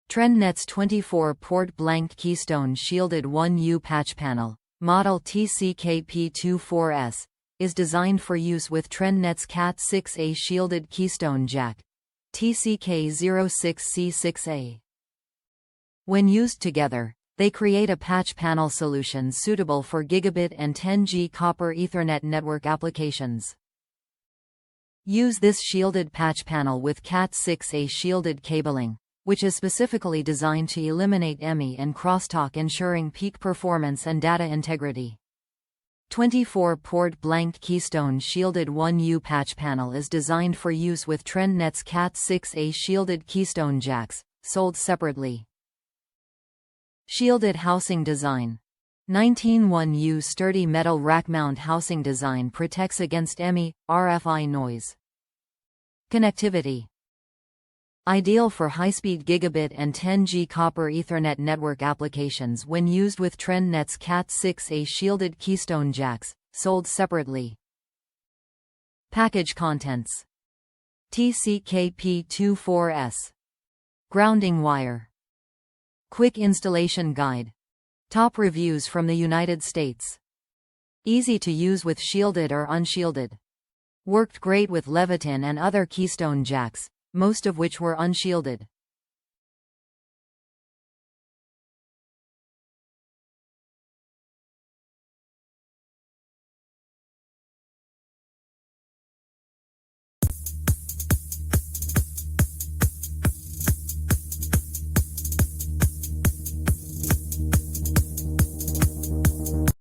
TRENDnet's 24-port Blank Keystone Shielded 1U patch panel, model TCKP24S, is designed for use with TRENDnet's Cat6a shielded keystone jack, TCK06C6A. When used together, they create a patch panel solution suitable for gigabit and 10G copper Ethernet network applications. Use this shielded patch panel with Cat6a shielded cabling, which is specifically designed to eliminate EMI and crosstalk, ensuring peak performance and data integrity. 24-port Blank Keystone Shielded 1U patch panel is designed for use with TRENDnet's Cat6a shielded keystone jacks, sold separately. Shielded housing design. 19-1U sturdy metal rack mount housing design protects against EMI, RFI noise. Connectivity. Ideal for high-speed gigabit and 10G copper Ethernet network applications when used with TRENDnet's Cat6a shielded keystone jacks, sold separately. Package contents. TCKP24S. Grounding wire. Quick installation guide. Top reviews from the United States. Easy to use with shielded or unshielded. Worked great with Leviton and other keystone jacks, most of which were unshielded.